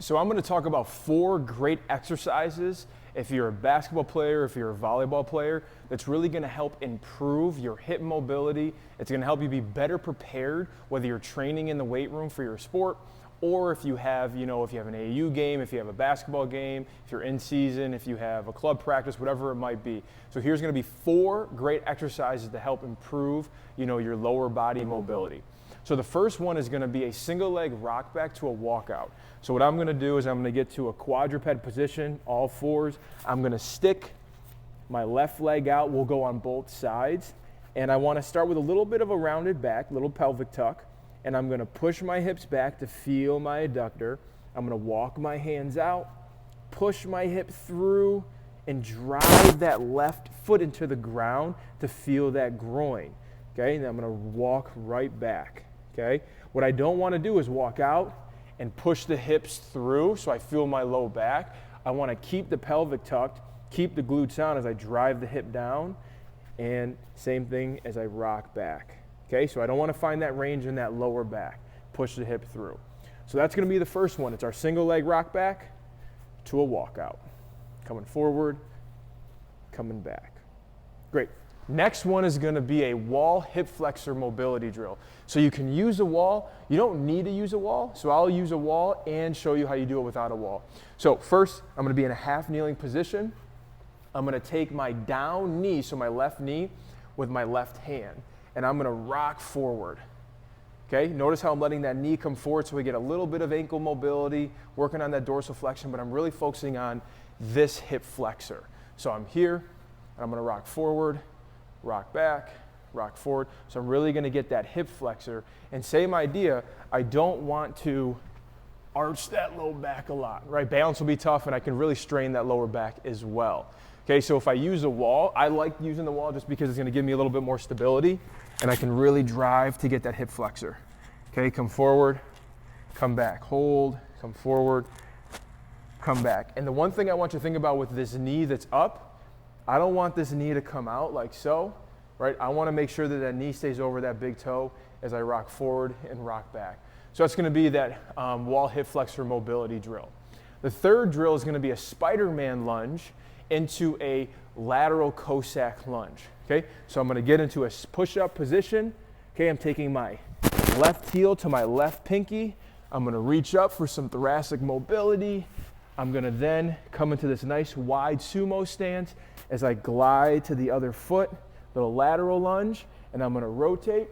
So I'm going to talk about 4 great exercises if you're a basketball player, if you're a volleyball player, that's really going to help improve your hip mobility. It's going to help you be better prepared whether you're training in the weight room for your sport or if you have, if you have an AAU game, if you have a basketball game, if you're in season, if you have a club practice, whatever it might be. So here's going to be 4 great exercises to help improve, your lower body mobility. So the first one is going to be a single leg rock back to a walkout. So what I'm going to do is I'm going to get to a quadruped position, all 4s. I'm going to stick my left leg out. We'll go on both sides. And I want to start with a little bit of a rounded back, little pelvic tuck. And I'm going to push my hips back to feel my adductor. I'm going to walk my hands out, push my hip through, and drive that left foot into the ground to feel that groin. Okay, and then I'm going to walk right back. Okay, what I don't want to do is walk out and push the hips through so I feel my low back. I want to keep the pelvic tucked, keep the glutes on as I drive the hip down, and same thing as I rock back. Okay, so I don't want to find that range in that lower back. Push the hip through. So that's going to be the first one. It's our single leg rock back to a walkout. Coming forward, coming back. Great. Next one is going to be a wall hip flexor mobility drill. So you can use a wall. You don't need to use a wall. So I'll use a wall and show you how you do it without a wall. So first, I'm going to be in a half kneeling position. I'm going to take my down knee, so my left knee, with my left hand. And I'm going to rock forward. Okay, notice how I'm letting that knee come forward so we get a little bit of ankle mobility, working on that dorsal flexion, but I'm really focusing on this hip flexor. So I'm here, and I'm going to rock forward, rock back, rock forward. So I'm really going to get that hip flexor. And same idea, I don't want to arch that low back a lot, right? Balance will be tough, and I can really strain that lower back as well. Okay, so if I use a wall, I like using the wall just because it's going to give me a little bit more stability, and I can really drive to get that hip flexor. Okay, come forward, come back, hold, come forward, come back. And the one thing I want you to think about with this knee that's up, I don't want this knee to come out like so, right? I want to make sure that that knee stays over that big toe as I rock forward and rock back. So that's going to be that wall hip flexor mobility drill. The third drill is going to be a SpiderMan lunge into a lateral Cossack lunge. Okay, so I'm going to get into a push-up position. Okay, I'm taking my left heel to my left pinky. I'm going to reach up for some thoracic mobility. I'm going to then come into this nice wide sumo stance as I glide to the other foot, little lateral lunge, and I'm going to rotate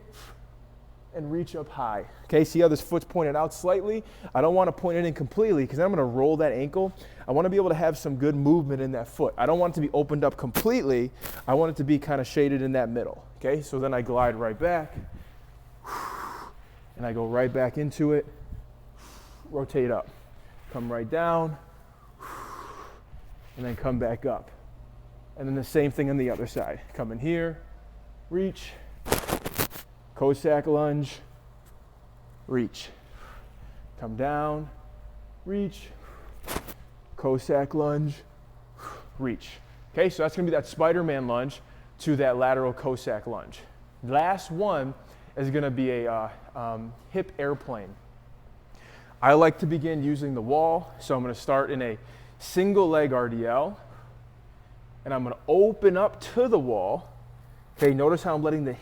and reach up high. Okay, see how this foot's pointed out slightly? I don't want to point it in completely because then I'm going to roll that ankle. I want to be able to have some good movement in that foot. I don't want it to be opened up completely. I want it to be kind of shaded in that middle. Okay, so then I glide right back and I go right back into it, rotate up, come right down, and then come back up. And then the same thing on the other side. Come in here, reach, Cossack lunge, reach. Come down, reach, Cossack lunge, reach. Okay, so that's going to be that SpiderMan lunge to that lateral Cossack lunge. Last one is going to be a hip airplane. I like to begin using the wall, so I'm going to start in a single leg RDL, and I'm going to open up to the wall. Okay, notice how I'm letting the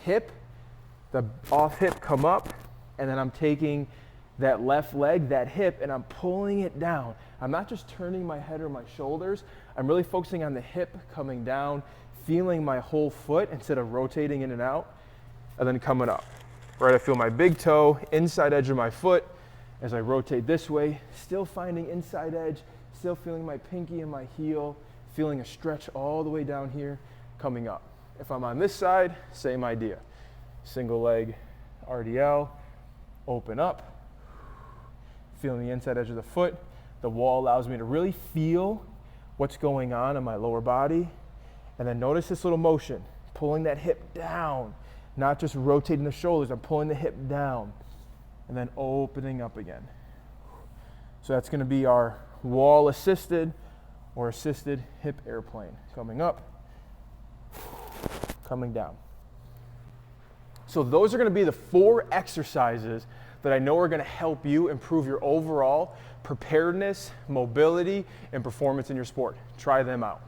off hip come up, and then I'm taking that left leg, that hip, and I'm pulling it down. I'm not just turning my head or my shoulders. I'm really focusing on the hip coming down, feeling my whole foot instead of rotating in and out, and then coming up. Right, I feel my big toe, inside edge of my foot as I rotate this way, still finding inside edge, still feeling my pinky and my heel, feeling a stretch all the way down here, coming up. If I'm on this side, same idea. Single leg RDL, open up, feeling the inside edge of the foot. The wall allows me to really feel what's going on in my lower body. And then notice this little motion, pulling that hip down, not just rotating the shoulders, I'm pulling the hip down and then opening up again. So that's going to be our wall assisted or assisted hip airplane. Coming up, coming down. So those are going to be the 4 exercises that I know are going to help you improve your overall preparedness, mobility, and performance in your sport. Try them out.